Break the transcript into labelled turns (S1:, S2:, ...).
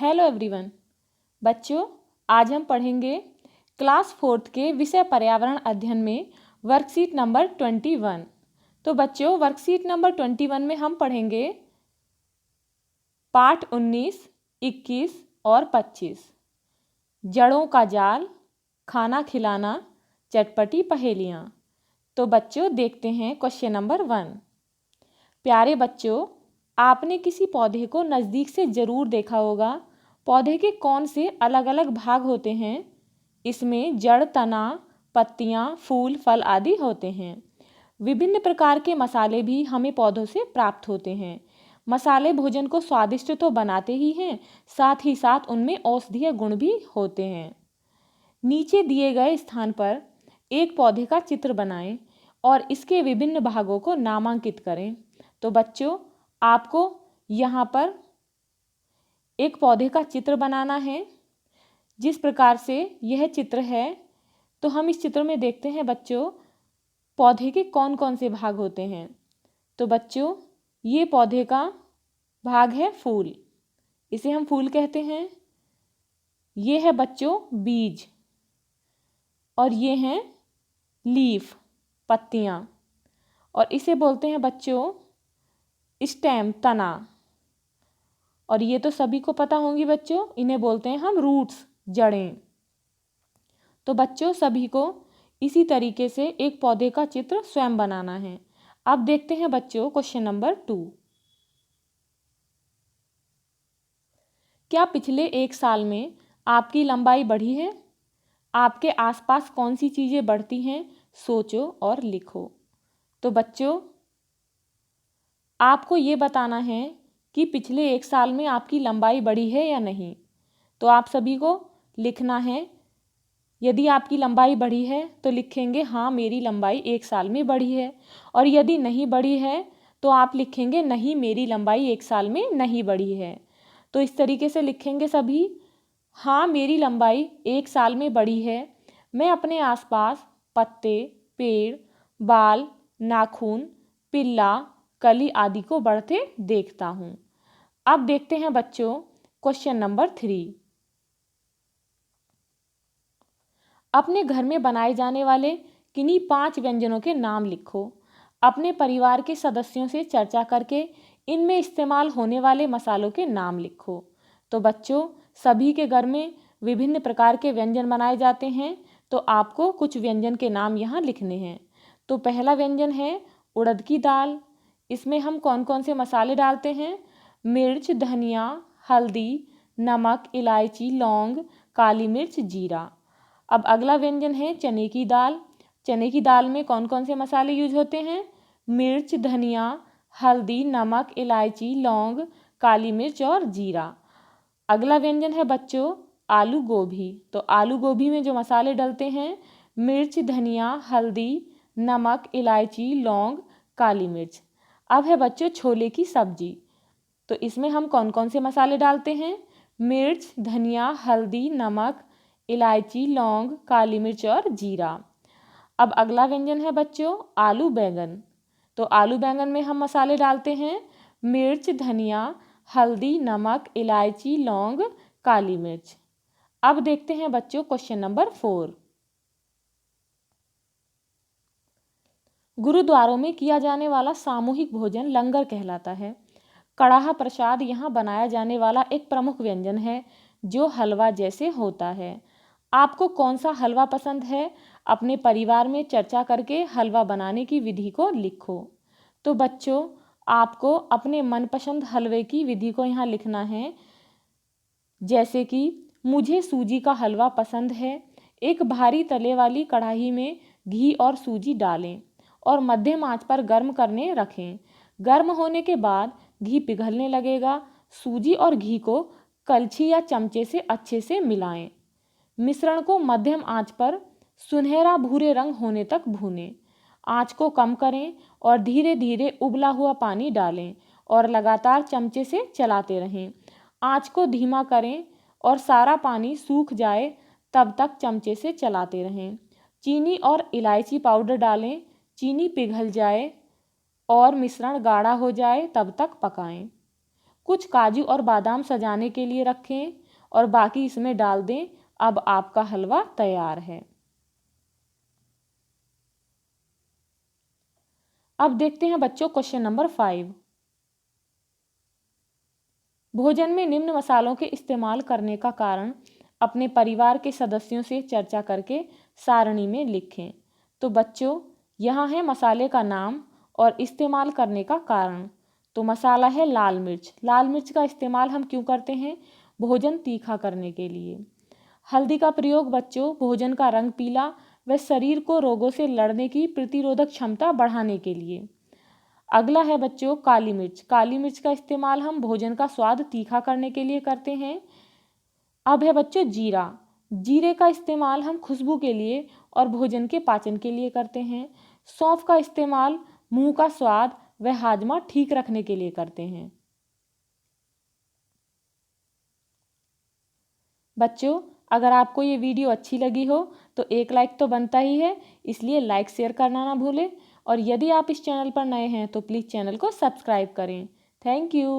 S1: Hello everyone. बच्चों, आज हम पढ़ेंगे क्लास 4th के विषय पर्यावरण अध्ययन में वर्कशीट नंबर 21। तो बच्चों, वर्कशीट नंबर 21 में हम पढ़ेंगे पाठ 19, 21 और 25, जड़ों का जाल, खाना खिलाना, चटपटी पहेलियाँ। तो बच्चों, देखते हैं क्वेश्चन नंबर 1। प्यारे बच्चों, आपने किसी पौधे को नज़दीक से ज़रूर देखा होगा। पौधे के कौन से अलग अलग भाग होते हैं? इसमें जड़, तना, पत्तियां, फूल, फल आदि होते हैं। विभिन्न प्रकार के मसाले भी हमें पौधों से प्राप्त होते हैं। मसाले भोजन को स्वादिष्ट तो बनाते ही हैं, साथ ही साथ उनमें औषधीय गुण भी होते हैं। नीचे दिए गए स्थान पर एक पौधे का चित्र बनाएं और इसके विभिन्न भागों को नामांकित करें। तो बच्चों, आपको यहाँ पर एक पौधे का चित्र बनाना है। जिस प्रकार से यह चित्र है, तो हम इस चित्र में देखते हैं बच्चों, पौधे के कौन कौन से भाग होते हैं। तो बच्चों, ये पौधे का भाग है फूल, इसे हम फूल कहते हैं। ये है बच्चों बीज, और ये हैं लीफ, पत्तियाँ, और इसे बोलते हैं बच्चों स्टेम, तना। और ये तो सभी को पता होंगी बच्चों, इन्हें बोलते हैं हम रूट्स, जड़ें। तो बच्चों, सभी को इसी तरीके से एक पौधे का चित्र स्वयं बनाना है। अब देखते हैं बच्चों क्वेश्चन नंबर 2। क्या पिछले 1 साल में आपकी लंबाई बढ़ी है? आपके आसपास कौन सी चीज़ें बढ़ती हैं? सोचो और लिखो। तो बच्चों, आपको ये बताना है कि पिछले 1 साल में आपकी लंबाई बढ़ी है या नहीं। तो आप सभी को लिखना है। यदि आपकी लंबाई बढ़ी है तो लिखेंगे हाँ, मेरी लंबाई 1 साल में बढ़ी है। और यदि नहीं बढ़ी है तो आप लिखेंगे नहीं, मेरी लंबाई 1 साल में नहीं बढ़ी है। तो इस तरीके से लिखेंगे सभी। हाँ, मेरी लंबाई 1 साल में बढ़ी है। मैं अपने आसपास पत्ते, पेड़, बाल, नाखून, पिल्ला, कली आदि को बढ़ते देखता हूँ। अब देखते हैं बच्चों क्वेश्चन नंबर 3। अपने घर में बनाए जाने वाले किन्हीं 5 व्यंजनों के नाम लिखो। अपने परिवार के सदस्यों से चर्चा करके इनमें इस्तेमाल होने वाले मसालों के नाम लिखो। तो बच्चों, सभी के घर में विभिन्न प्रकार के व्यंजन बनाए जाते हैं, तो आपको कुछ व्यंजन के नाम यहाँ लिखने हैं। तो पहला व्यंजन है उड़द की दाल। इसमें हम कौन कौन से मसाले डालते हैं? मिर्च, धनिया, हल्दी, नमक, इलायची, लौंग, काली मिर्च, जीरा। अब अगला व्यंजन है चने की दाल। चने की दाल में कौन कौन से मसाले यूज होते हैं? मिर्च, धनिया, हल्दी, नमक, इलायची, लौंग, काली मिर्च और जीरा। अगला व्यंजन है बच्चों आलू गोभी। तो आलू गोभी में जो मसाले डलते हैं, मिर्च, धनिया, हल्दी, नमक, इलायची, लौंग, काली मिर्च। अब है बच्चों छोले की सब्जी। तो इसमें हम कौन कौन से मसाले डालते हैं? मिर्च, धनिया, हल्दी, नमक, इलायची, लौंग, काली मिर्च और जीरा। अब अगला व्यंजन है बच्चों आलू बैंगन। तो आलू बैंगन में हम मसाले डालते हैं मिर्च, धनिया, हल्दी, नमक, इलायची, लौंग, काली मिर्च। अब देखते हैं बच्चों क्वेश्चन नंबर 4। गुरुद्वारों में किया जाने वाला सामूहिक भोजन लंगर कहलाता है। कड़ाह प्रसाद यहाँ बनाया जाने वाला एक प्रमुख व्यंजन है जो हलवा जैसे होता है। आपको कौन सा हलवा पसंद है? अपने परिवार में चर्चा करके हलवा बनाने की विधि को लिखो। तो बच्चों, आपको अपने मनपसंद हलवे की विधि को यहाँ लिखना है। जैसे कि मुझे सूजी का हलवा पसंद है। एक भारी तले वाली कढ़ाई में घी और सूजी डालें और मध्यम आंच पर गर्म करने रखें। गर्म होने के बाद घी पिघलने लगेगा। सूजी और घी को कलछी या चमचे से अच्छे से मिलाएं। मिश्रण को मध्यम आंच पर सुनहरा भूरे रंग होने तक भूनें। आंच को कम करें और धीरे धीरे उबला हुआ पानी डालें और लगातार चमचे से चलाते रहें। आंच को धीमा करें और सारा पानी सूख जाए तब तक चमचे से चलाते रहें। चीनी और इलायची पाउडर डालें। चीनी पिघल जाए और मिश्रण गाढ़ा हो जाए तब तक पकाएं। कुछ काजू और बादाम सजाने के लिए रखें और बाकी इसमें डाल दें। अब आपका हलवा तैयार है। अब देखते हैं बच्चों क्वेश्चन नंबर 5। भोजन में निम्न मसालों के इस्तेमाल करने का कारण अपने परिवार के सदस्यों से चर्चा करके सारणी में लिखें। तो बच्चों यहाँ है मसाले का नाम और इस्तेमाल करने का कारण। तो मसाला है लाल मिर्च। लाल मिर्च का इस्तेमाल हम क्यों करते हैं? भोजन तीखा करने के लिए। हल्दी का प्रयोग बच्चों भोजन का रंग पीला व शरीर को रोगों से लड़ने की प्रतिरोधक क्षमता बढ़ाने के लिए। अगला है बच्चों काली मिर्च। काली मिर्च का इस्तेमाल हम भोजन का स्वाद तीखा करने के लिए करते हैं। अब है बच्चों जीरा। जीरे का इस्तेमाल हम खुशबू के लिए और भोजन के पाचन के लिए करते हैं। सौंफ का इस्तेमाल मुंह का स्वाद व हाजमा ठीक रखने के लिए करते हैं। बच्चों अगर आपको ये वीडियो अच्छी लगी हो तो एक लाइक तो बनता ही है, इसलिए लाइक शेयर करना ना भूलें। और यदि आप इस चैनल पर नए हैं तो प्लीज़ चैनल को सब्सक्राइब करें। Thank you.